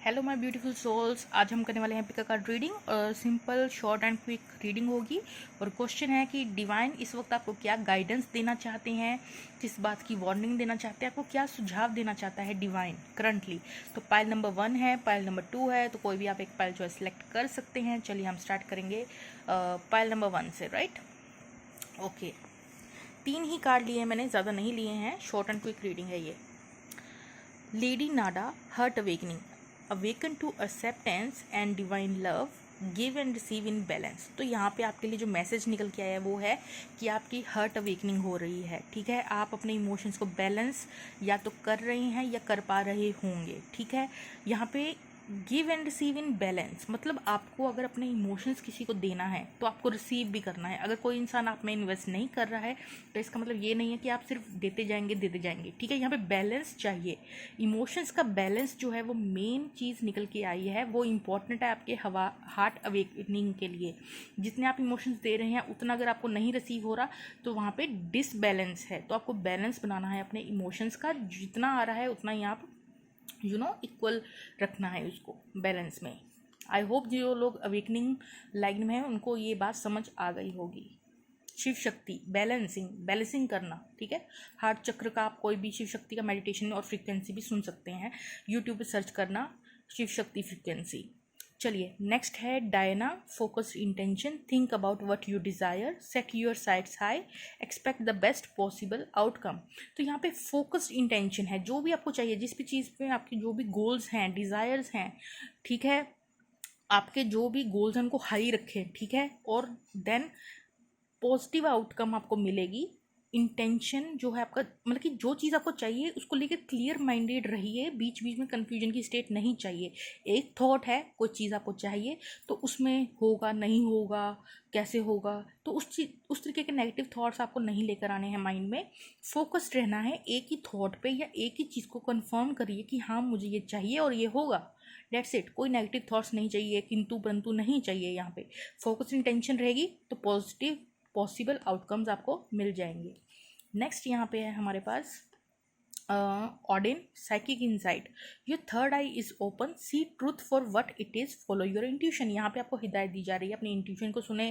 Hello my beautiful souls. आज हम करने वाले हैं pick a card reading. Simple short and quick reading होगी और क्वेश्चन है कि डिवाइन इस वक्त आपको क्या गाइडेंस देना चाहते हैं, किस बात की वार्निंग देना चाहते हैं, आपको क्या सुझाव देना चाहता है डिवाइन करंटली। तो पाइल नंबर 1 है, पाइल नंबर 2 है, तो कोई भी आप एक पाइल जो है सिलेक्ट कर सकते हैं। चलिए हम स्टार्ट करेंगे पाइल नंबर 1 से। Right, okay. 3 ही कार्ड लिए हैं मैंने, ज़्यादा नहीं लिए हैं, शॉर्ट एंड क्विक रीडिंग है ये। Lady Nada, heart awakening, awaken to acceptance and divine love, give and receive in balance. तो यहाँ पे आपके लिए जो मैसेज निकल के आया है वो है कि आपकी हर्ट अवेकनिंग हो रही है। ठीक है, आप अपने इमोशंस को बैलेंस या तो कर रहे हैं या कर पा रहे होंगे। ठीक है, यहाँ पे give and receive in balance मतलब आपको अगर अपने इमोशंस किसी को देना है तो आपको रिसीव भी करना है। अगर कोई इंसान आप में इन्वेस्ट नहीं कर रहा है तो इसका मतलब ये नहीं है कि आप सिर्फ देते जाएंगे। ठीक है, यहाँ पे बैलेंस चाहिए। इमोशंस का बैलेंस जो है वो मेन चीज़ निकल के आई है, वो इम्पॉर्टेंट है आपके हार्ट अवेकनिंग के लिए। जितने आप इमोशंस दे रहे हैं उतना अगर आपको नहीं रिसीव हो रहा तो वहाँ पे डिसबैलेंस है। तो आपको बैलेंस बनाना है अपने इमोशंस का, जितना आ रहा है उतना ही आप इक्वल रखना है उसको बैलेंस में। आई होप जो लोग अवेकनिंग लाइन में हैं उनको ये बात समझ आ गई होगी। शिव शक्ति बैलेंसिंग करना। ठीक है, हार्ट चक्र का आप कोई भी शिव शक्ति का मेडिटेशन और फ्रीक्वेंसी भी सुन सकते हैं, यूट्यूब पे सर्च करना शिव शक्ति फ्रीक्वेंसी। चलिए नेक्स्ट है Diana, focused intention, think about what you desire, set your sites high, expect the best possible outcome. तो यहाँ पे फोकस्ड इंटेंशन है, जो भी आपको चाहिए, जिस भी चीज़ पे आपके जो भी गोल्स हैं, डिज़ायर्स हैं, ठीक है, आपके जो भी गोल्स हैं उनको हाई रखें। ठीक है, और देन पॉजिटिव आउटकम आपको मिलेगी। इंटेंशन जो है आपका, मतलब कि जो चीज़ आपको चाहिए उसको लेकर क्लियर माइंडेड रहिए, बीच बीच में कन्फ्यूजन की स्टेट नहीं चाहिए। एक थॉट है, कोई चीज़ आपको चाहिए तो उसमें होगा नहीं होगा, कैसे होगा, तो उस तरीके के नेगेटिव थॉट्स आपको नहीं लेकर आने हैं माइंड में। फोकस्ड रहना है एक ही थॉट पे या एक ही चीज़ को कंफर्म करिए कि हाँ मुझे ये चाहिए और ये होगा। डेट्स इट, कोई नेगेटिव थॉट्स नहीं चाहिए, किंतु परंतु नहीं चाहिए। यहाँ पे फोकस्ड इंटेंशन रहेगी तो पॉजिटिव पॉसिबल आउटकम्स आपको मिल जाएंगे। नेक्स्ट यहाँ पे है हमारे पास Odin, psychic insight, your third eye is open, see truth for what it is, follow your intuition. यहाँ पे आपको हिदायत दी जा रही है, अपनी इंट्यूशन को सुने,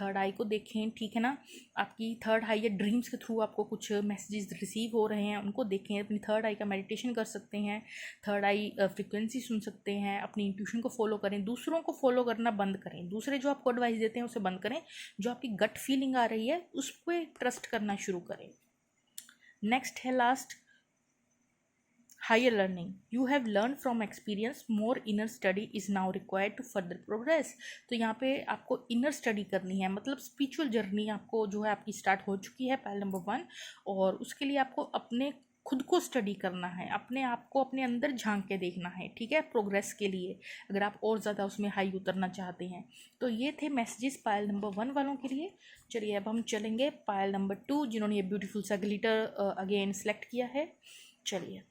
थर्ड आई को देखें। ठीक है ना, आपकी थर्ड आई या ड्रीम्स के थ्रू आपको कुछ मैसेजेस रिसीव हो रहे हैं, उनको देखें। अपनी थर्ड आई का मेडिटेशन कर सकते हैं, थर्ड आई फ्रिक्वेंसी सुन सकते हैं, अपनी इंट्यूशन को फॉलो करें, दूसरों को फॉलो करना बंद करें, दूसरे जो आपको एडवाइस देते हैं उसे बंद करें, जो आपकी गट फीलिंग आ रही है उस पर ट्रस्ट करना शुरू करें। नेक्स्ट है last, higher learning, you have learned from experience, more inner study is now required to further progress। तो यहाँ पे आपको इनर स्टडी करनी है, मतलब स्पिरिचुअल जर्नी आपको जो है आपकी स्टार्ट हो चुकी है पाइल नंबर 1, और उसके लिए आपको अपने खुद को स्टडी करना है, अपने आप को अपने अंदर झांक के देखना है। ठीक है, प्रोग्रेस के लिए अगर आप और ज़्यादा उसमें हाई उतरना चाहते हैं। तो ये थे मैसेजेस पाइल नंबर 1 वालों के लिए। चलिए अब हम चलेंगे पाइल नंबर 2, जिन्होंने ये ब्यूटीफुल सा ग्लिटर अगेन सेलेक्ट किया है। चलिए,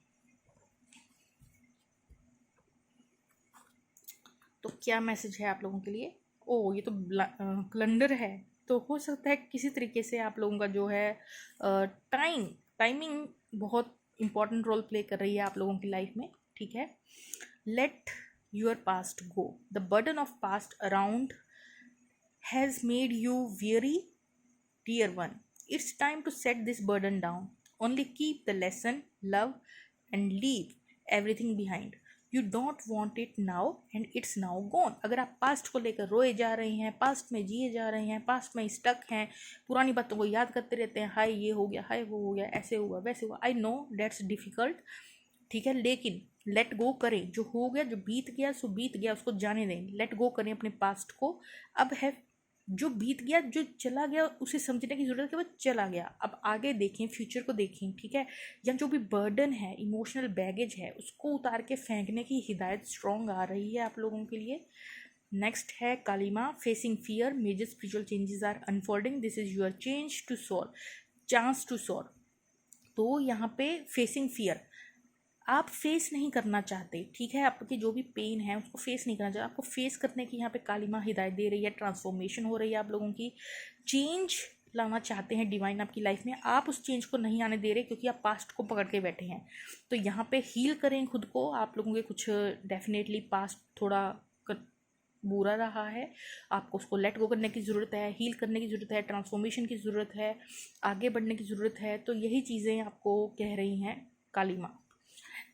तो क्या मैसेज है आप लोगों के लिए। ओ, ये तो क्लंडर है, तो हो सकता है किसी तरीके से आप लोगों का जो है टाइमिंग बहुत इंपॉर्टेंट रोल प्ले कर रही है आप लोगों की लाइफ में। ठीक है, let your past go, the burden of past around has made you weary, dear one, it's time to set this burden down, only keep the lesson, love and leave everything behind, you don't want it now and it's now gone। अगर आप past को लेकर रोए जा रहे हैं, past में जिए जा रहे हैं, पास्ट में स्टक हैं, पुरानी बातों को याद करते रहते हैं, हाय ये हो गया, हाय वो हो गया, ऐसे हुआ वैसे हुआ, आई नो दैट्स डिफ़िकल्ट। ठीक है, लेकिन लेट गो करें, जो हो गया, जो बीत गया सो बीत गया, उसको जाने दें, लेट गो करें अपने पास्ट को। अब है जो बीत गया, जो चला गया, उसे समझने की ज़रूरत है कि वो चला गया, अब आगे देखें, फ्यूचर को देखें। ठीक है, या जो भी बर्डन है, इमोशनल बैगेज है, उसको उतार के फेंकने की हिदायत स्ट्रॉन्ग आ रही है आप लोगों के लिए। नेक्स्ट है कालिमा, facing fear, major spiritual changes are unfolding, this is your change to soul, chance to soul. तो यहाँ पे फेसिंग फियर, आप फेस नहीं करना चाहते। ठीक है, आपकी जो भी पेन है उसको फेस नहीं करना चाहते, आपको फेस करने की यहाँ पे काली माँ हिदायत दे रही है, ट्रांसफॉर्मेशन हो रही है आप लोगों की, चेंज लाना चाहते हैं डिवाइन आपकी लाइफ में, आप उस चेंज को नहीं आने दे रहे क्योंकि आप पास्ट को पकड़ के बैठे हैं। तो यहाँ पे हील करें खुद को। आप लोगों के कुछ डेफिनेटली पास्ट थोड़ा बुरा रहा है, आपको उसको लेट गो करने की ज़रूरत है, हील करने की ज़रूरत है, ट्रांसफॉर्मेशन की ज़रूरत है, आगे बढ़ने की ज़रूरत है। तो यही चीज़ें आपको कह रही हैं काली माँ।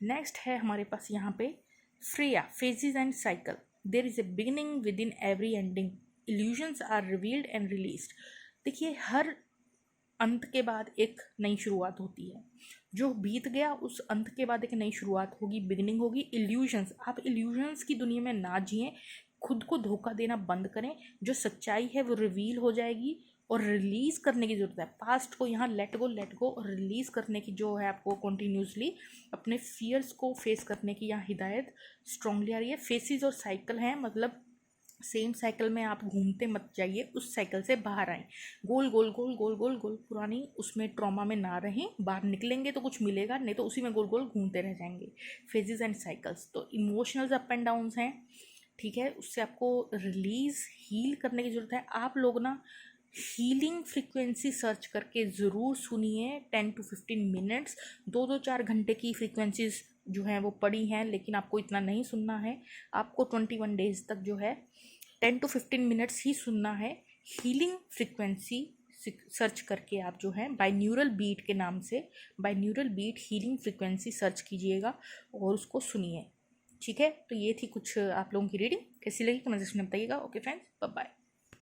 नेक्स्ट है हमारे पास यहाँ पे Freya, phases and cycle. There is a beginning within every ending, illusions are revealed and released. देखिए, हर अंत के बाद एक नई शुरुआत होती है। जो बीत गया उस अंत के बाद एक नई शुरुआत होगी, बिगिनिंग होगी। इल्यूजन्स, आप इल्यूजन्स की दुनिया में ना जिएं, खुद को धोखा देना बंद करें। जो सच्चाई है वो रिवील हो जाएगी और रिलीज करने की ज़रूरत है। पास्ट को यहाँ लेट गो और रिलीज करने की जो है आपको कॉन्टीन्यूसली अपने फियर्स को फेस करने की यहाँ हिदायत स्ट्रांगली आ रही है। फेसेस और साइकिल हैं, मतलब सेम साइकिल में आप घूमते मत जाइए, उस साइकिल से बाहर आएँ। गोल गोल गोल गोल गोल गोल पुरानी उसमें ट्रॉमा में ना रहें, बाहर निकलेंगे तो कुछ मिलेगा, नहीं तो उसी में गोल गोल घूमते रह जाएंगे। फेजेस एंड साइकिल्स, तो इमोशनल्स अप एंड डाउन्स हैं, ठीक है, उससे आपको रिलीज हील करने की ज़रूरत है। आप लोग ना हीलिंग फ्रीक्वेंसी सर्च करके ज़रूर सुनिए। 10 to 15 मिनट्स, 2-4 घंटे की फ्रीक्वेंसीज जो हैं वो पड़ी हैं, लेकिन आपको इतना नहीं सुनना है। आपको 21 डेज तक जो है 10 to 15 मिनट्स ही सुनना है। हीलिंग फ्रीक्वेंसी सर्च करके आप जो है बाइन्यूरल बीट के नाम से, बाइन्यूरल बीट हीलिंग फ्रीक्वेंसी सर्च कीजिएगा और उसको सुनिए, ठीक है। तो ये थी कुछ आप लोगों की रीडिंग, कैसी लगी कमेंट सेक्शन में बताइएगा। Okay friends, bye bye.